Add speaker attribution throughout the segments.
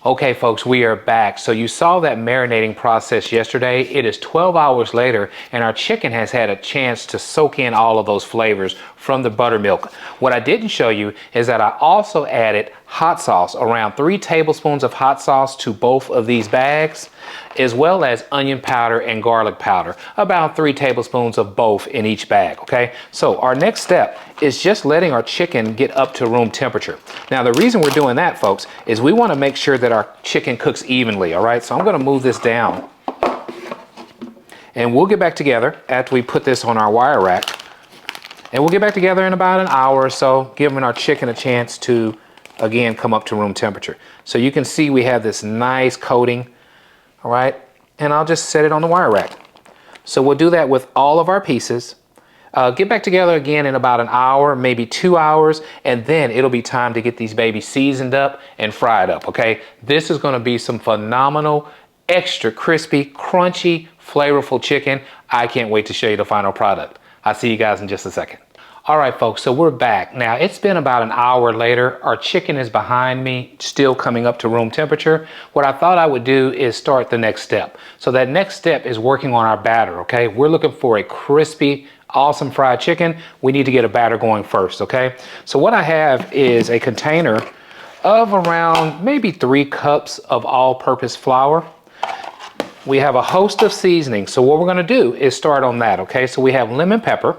Speaker 1: Okay folks, we are back. So you saw that marinating process yesterday. It is 12 hours later and our chicken has had a chance to soak in all of those flavors from the buttermilk. What I didn't show you is that I also added hot sauce, around 3 tablespoons of hot sauce to both of these bags, as well as onion powder and garlic powder, about 3 tablespoons of both in each bag, okay? So our next step is just letting our chicken get up to room temperature. Now the reason we're doing that, folks, is we want to make sure that our chicken cooks evenly, all right? So I'm going to move this down and we'll get back together after we put this on our wire rack, and we'll get back together in about an hour or so, giving our chicken a chance to again come up to room temperature. So you can see we have this nice coating, all right, and I'll just set it on the wire rack. So we'll do that with all of our pieces. Get back together again in about an hour, maybe 2 hours, and then it'll be time to get these babies seasoned up and fried up, okay? This is gonna be some phenomenal, extra crispy, crunchy, flavorful chicken. I can't wait to show you the final product. I'll see you guys in just a second. All right, folks, so we're back. Now, it's been about an hour later. Our chicken is behind me, still coming up to room temperature. What I thought I would do is start the next step. So that next step is working on our batter, okay? We're looking for a crispy, awesome fried chicken. We need to get a batter going first, okay? So what I have is a container of around maybe 3 cups of all-purpose flour. We have a host of seasonings. So what we're gonna do is start on that, okay? So we have lemon pepper.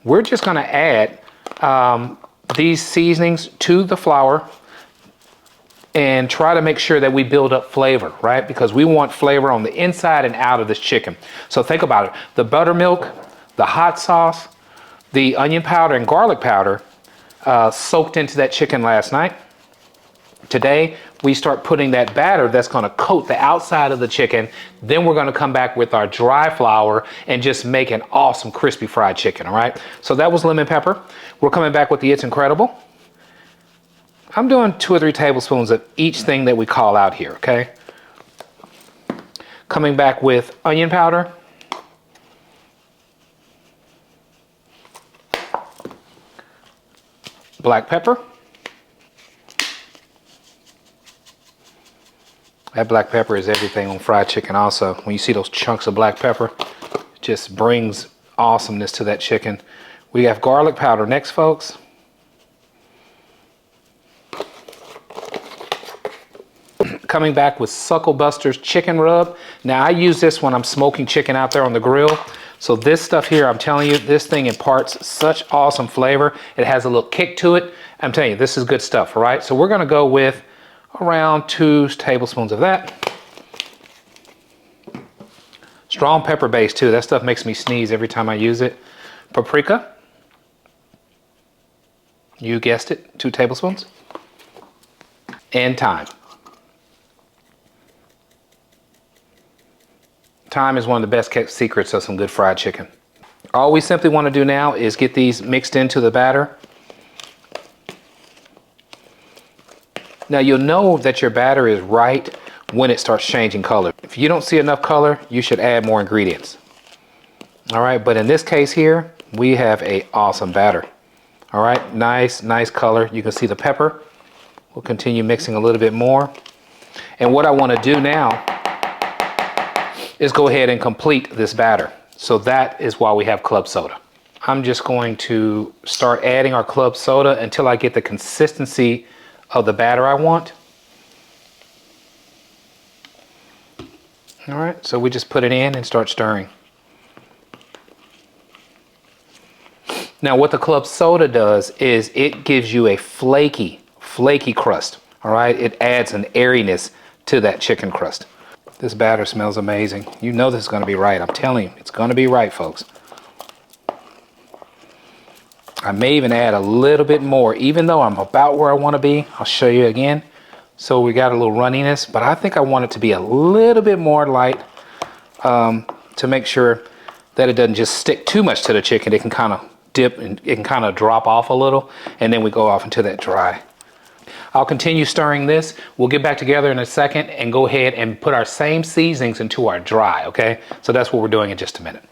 Speaker 1: We're just gonna add these seasonings to the flour and try to make sure that we build up flavor, right? Because we want flavor on the inside and out of this chicken. So think about it. The buttermilk, the hot sauce, the onion powder and garlic powder soaked into that chicken last night. Today, we start putting that batter that's gonna coat the outside of the chicken. Then we're gonna come back with our dry flour and just make an awesome crispy fried chicken, all right? So that was lemon pepper. We're coming back with the It's Incredible. I'm doing 2 or 3 tablespoons of each thing that we call out here, okay? Coming back with onion powder. Black pepper. That black pepper is everything on fried chicken also. When you see those chunks of black pepper, it just brings awesomeness to that chicken. We have garlic powder next, folks. Coming back with Suckle Buster's chicken rub. Now I use this when I'm smoking chicken out there on the grill. So this stuff here, I'm telling you, this thing imparts such awesome flavor. It has a little kick to it. I'm telling you, this is good stuff, all right? So we're gonna go with around 2 tablespoons of that. Strong pepper base too. That stuff makes me sneeze every time I use it. Paprika. You guessed it, 2 tablespoons. And thyme. Thyme is one of the best kept secrets of some good fried chicken. All we simply want to do now is get these mixed into the batter. Now you'll know that your batter is right when it starts changing color. If you don't see enough color, you should add more ingredients. All right, but in this case here, we have a awesome batter. All right, nice color. You can see the pepper. We'll continue mixing a little bit more. And what I want to do now is go ahead and complete this batter. So that is why we have club soda. I'm just going to start adding our club soda until I get the consistency of the batter I want. All right, so we just put it in and start stirring. Now what the club soda does is it gives you a flaky crust. All right, it adds an airiness to that chicken crust. This batter smells amazing. You know this is going to be right. I'm telling you, it's going to be right, folks. I may even add a little bit more, even though I'm about where I want to be. I'll show you again. So we got a little runniness, but I think I want it to be a little bit more light to make sure that it doesn't just stick too much to the chicken. It can kind of dip and it can kind of drop off a little, and then we go off into that dry. I'll continue stirring this. We'll get back together in a second and go ahead and put our same seasonings into our dry, okay? So that's what we're doing in just a minute.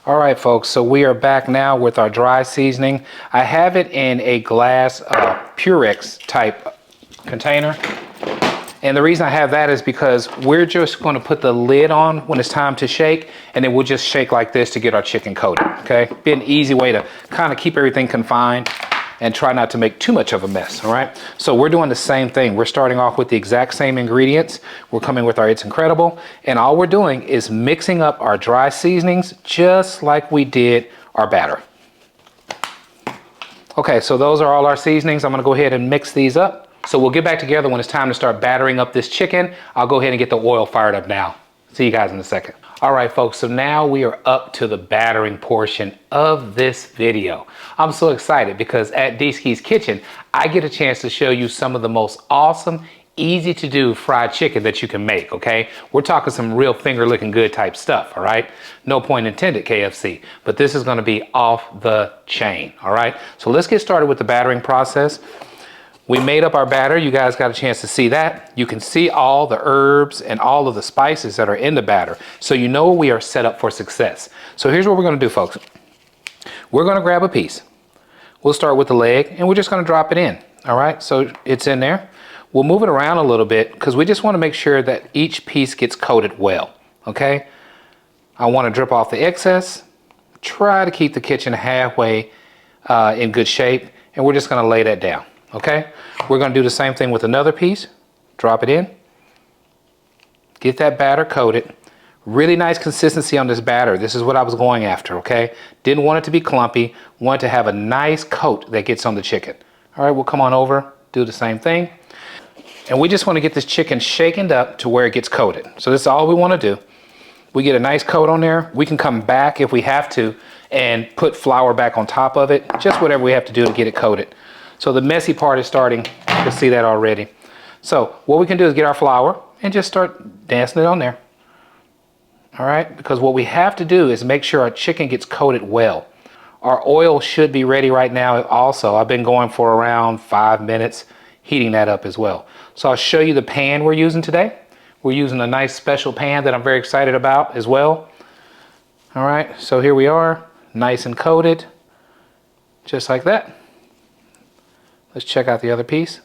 Speaker 1: All right, folks, so we are back now with our dry seasoning. I have it in a glass Purex type container. And the reason I have that is because we're just going to put the lid on when it's time to shake, and then we'll just shake like this to get our chicken coated, okay? Be an easy way to kind of keep everything confined and try not to make too much of a mess, all right? So we're doing the same thing. We're starting off with the exact same ingredients. We're coming with our It's Incredible, and all we're doing is mixing up our dry seasonings just like we did our batter. Okay, so those are all our seasonings. I'm gonna go ahead and mix these up. So we'll get back together when it's time to start battering up this chicken. I'll go ahead and get the oil fired up now. See you guys in a second. All right, folks, so now we are up to the battering portion of this video. I'm so excited because at Deeski's Kitchen, I get a chance to show you some of the most awesome, easy to do fried chicken that you can make, okay? We're talking some real finger looking good type stuff, all right? No point intended, KFC, but this is gonna be off the chain, all right? So let's get started with the battering process. We made up our batter. You guys got a chance to see that. You can see all the herbs and all of the spices that are in the batter. So you know we are set up for success. So here's what we're gonna do, folks. We're gonna grab a piece. We'll start with the leg and we're just gonna drop it in, all right? So it's in there. We'll move it around a little bit because we just wanna make sure that each piece gets coated well, okay? I wanna drip off the excess. Try to keep the kitchen halfway in good shape, and we're just gonna lay that down. Okay, we're going to do the same thing with another piece. Drop it in. Get that batter coated. Really nice consistency on this batter. This is what I was going after, okay? Didn't want it to be clumpy. Want to have a nice coat that gets on the chicken. All right, we'll come on over, do the same thing. And we just want to get this chicken shaken up to where it gets coated. So this is all we want to do. We get a nice coat on there. We can come back if we have to and put flour back on top of it. Just whatever we have to do to get it coated. So the messy part is starting. You can see that already. So what we can do is get our flour and just start dancing it on there. All right, because what we have to do is make sure our chicken gets coated well. Our oil should be ready right now also. I've been going for around 5 minutes, heating that up as well. So I'll show you the pan we're using today. We're using a nice special pan that I'm very excited about as well. All right, so here we are, nice and coated, just like that. Let's check out the other piece.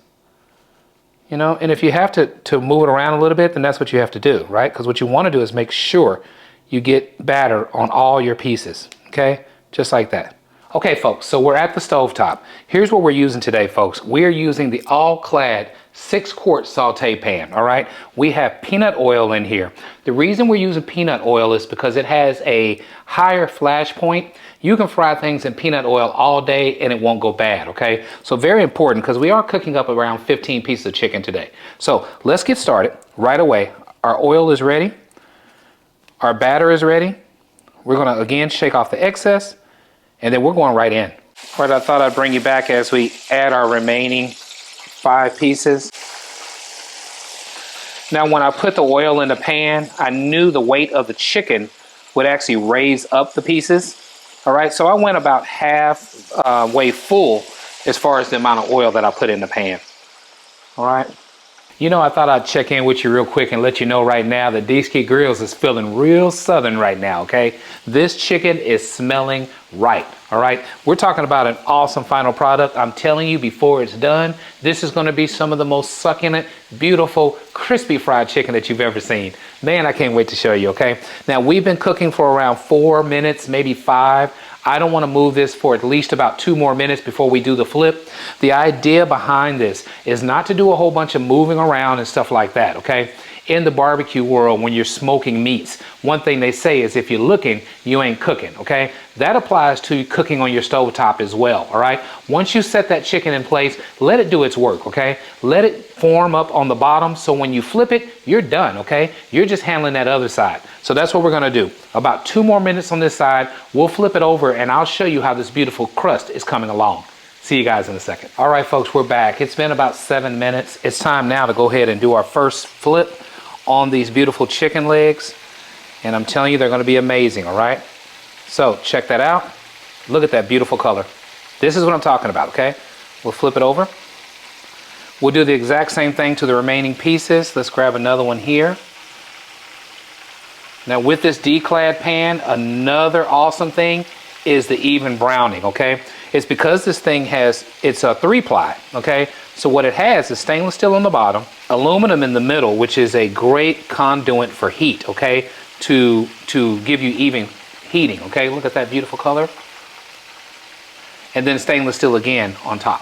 Speaker 1: You know, and if you have to move it around a little bit, then that's what you have to do, right? Because what you want to do is make sure you get batter on all your pieces, okay? Just like that. Okay, folks, so we're at the stovetop. Here's what we're using today, folks. We're using the All-Clad 6-quart saute pan, all right? We have peanut oil in here. The reason we're using peanut oil is because it has a higher flash point. You can fry things in peanut oil all day and it won't go bad, okay? So very important because we are cooking up around 15 pieces of chicken today. So let's get started right away. Our oil is ready. Our batter is ready. We're gonna, again, shake off the excess and then we're going right in. All right, I thought I'd bring you back as we add our remaining 5 pieces. Now, when I put the oil in the pan, I knew the weight of the chicken would actually raise up the pieces. All right, so I went about half way full as far as the amount of oil that I put in the pan. All right. You know, I thought I'd check in with you real quick and let you know right now that Deeski Grills is feeling real southern right now, okay? This chicken is smelling right, all right? We're talking about an awesome final product. I'm telling you, before it's done, this is gonna be some of the most succulent, beautiful, crispy fried chicken that you've ever seen. Man, I can't wait to show you, okay? Now, we've been cooking for around 4 minutes, maybe 5. I don't want to move this for at least about 2 more minutes before we do the flip. The idea behind this is not to do a whole bunch of moving around and stuff like that, okay? in the barbecue world, when you're smoking meats, one thing they say is if you're looking, you ain't cooking, okay? That applies to cooking on your stovetop as well, all right? Once you set that chicken in place, let it do its work, okay? Let it form up on the bottom, so when you flip it, you're done, okay? You're just handling that other side. So that's what we're gonna do. About 2 more minutes on this side, we'll flip it over and I'll show you how this beautiful crust is coming along. See you guys in a second. All right, folks, we're back. It's been about 7 minutes. It's time now to go ahead and do our first flip on these beautiful chicken legs. And I'm telling you, they're gonna be amazing, all right? So check that out. Look at that beautiful color. This is what I'm talking about, okay? We'll flip it over. We'll do the exact same thing to the remaining pieces. Let's grab another one here. Now with this D-clad pan, another awesome thing is the even browning, okay? It's because this thing it's a 3-ply, okay? So what it has is stainless steel on the bottom, aluminum in the middle, which is a great conduit for heat, okay? To give you even heating, okay? Look at that beautiful color. And then stainless steel again on top.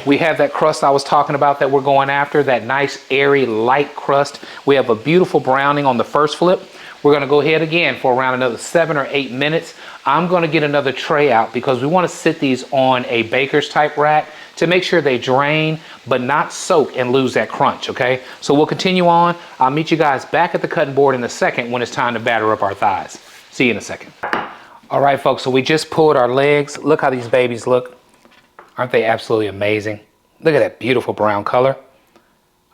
Speaker 1: We have that crust I was talking about that we're going after, that nice, airy, light crust. We have a beautiful browning on the first flip. We're gonna go ahead again for around another 7 or 8 minutes. I'm gonna get another tray out because we wanna sit these on a baker's type rack to make sure they drain, but not soak and lose that crunch, okay? So we'll continue on. I'll meet you guys back at the cutting board in a second when it's time to batter up our thighs. See you in a second. All right, folks, so we just pulled our legs. Look how these babies look. Aren't they absolutely amazing? Look at that beautiful brown color.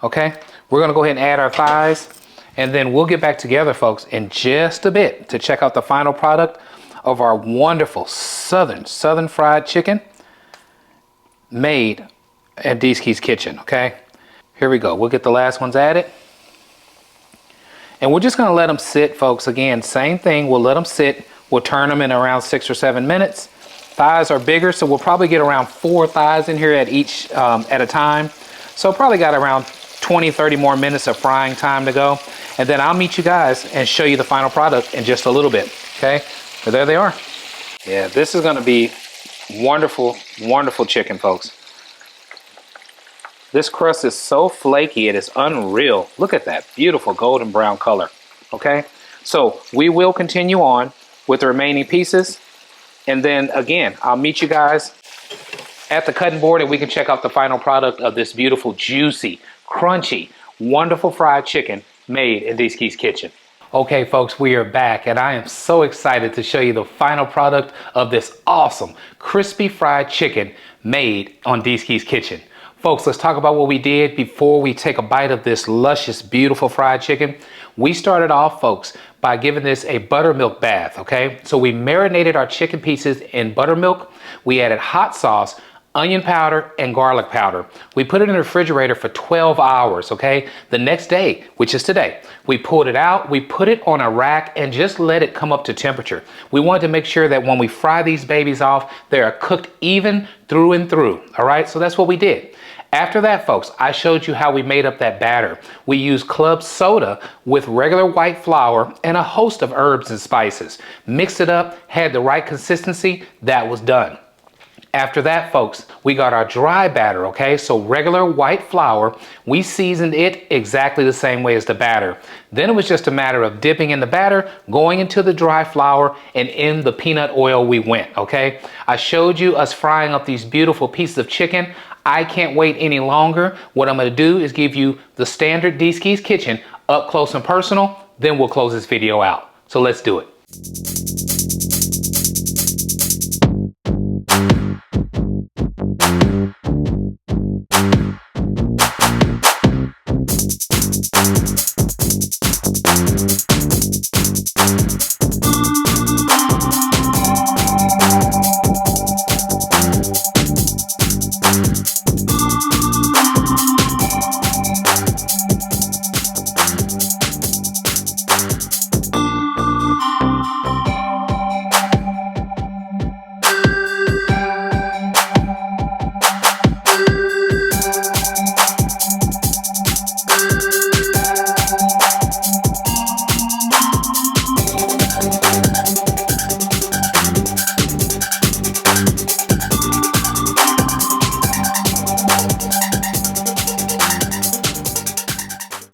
Speaker 1: Okay, we're gonna go ahead and add our thighs, and then we'll get back together, folks, in just a bit to check out the final product of our wonderful southern fried chicken made at Deeski's Kitchen, okay? Here we go. We'll get the last ones added. And we're just gonna let them sit, folks. Again, same thing, we'll let them sit. We'll turn them in around 6 or 7 minutes. Thighs are bigger, so we'll probably get around 4 thighs in here at each, at a time. So probably got around 20, 30 more minutes of frying time to go. And then I'll meet you guys and show you the final product in just a little bit, okay? So there they are. Yeah, this is gonna be wonderful, wonderful chicken, folks. This crust is so flaky, it is unreal. Look at that beautiful golden brown color, okay? So we will continue on with the remaining pieces. And then again, I'll meet you guys at the cutting board and we can check out the final product of this beautiful, juicy, crunchy, wonderful fried chicken made in Deeski's Kitchen. Okay, folks, we are back and I am so excited to show you the final product of this awesome, crispy fried chicken made on Deeski's Kitchen. Folks, let's talk about what we did before we take a bite of this luscious, beautiful fried chicken. We started off, folks, by giving this a buttermilk bath, okay? So we marinated our chicken pieces in buttermilk. We added hot sauce, onion powder, and garlic powder. We put it in the refrigerator for 12 hours, okay? The next day, which is today, we pulled it out, we put it on a rack and just let it come up to temperature. We wanted to make sure that when we fry these babies off, they are cooked even through and through, all right? So that's what we did. After that, folks, I showed you how we made up that batter. We used club soda with regular white flour and a host of herbs and spices. Mixed it up, had the right consistency, that was done. After that, folks, we got our dry batter, okay? So regular white flour, we seasoned it exactly the same way as the batter. Then it was just a matter of dipping in the batter, going into the dry flour, and in the peanut oil we went, okay? I showed you us frying up these beautiful pieces of chicken. I can't wait any longer. What I'm gonna do is give you the standard Deeski's Kitchen up close and personal, then we'll close this video out. So let's do it.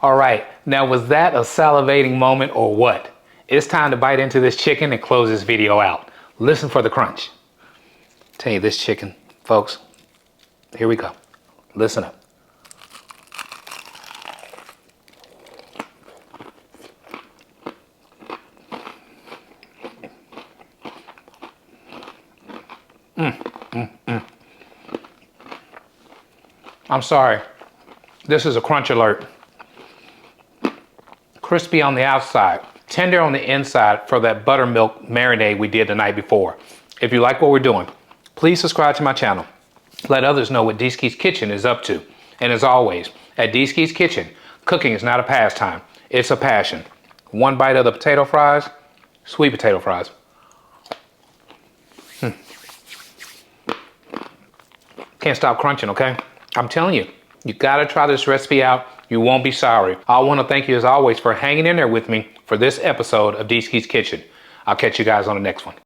Speaker 1: All right, now was that a salivating moment or what? It's time to bite into this chicken and close this video out. Listen for the crunch. Tell you this chicken, folks, here we go. Listen up. I'm sorry, this is a crunch alert. Crispy on the outside, tender on the inside for that buttermilk marinade we did the night before. If you like what we're doing, please subscribe to my channel. Let others know what D-Ski's Kitchen is up to. And as always, at D-Ski's Kitchen, cooking is not a pastime, it's a passion. One bite of the potato fries, sweet potato fries. Can't stop crunching, okay? I'm telling you, you gotta try this recipe out. You won't be sorry. I want to thank you as always for hanging in there with me for this episode of D-Ski's Kitchen. I'll catch you guys on the next one.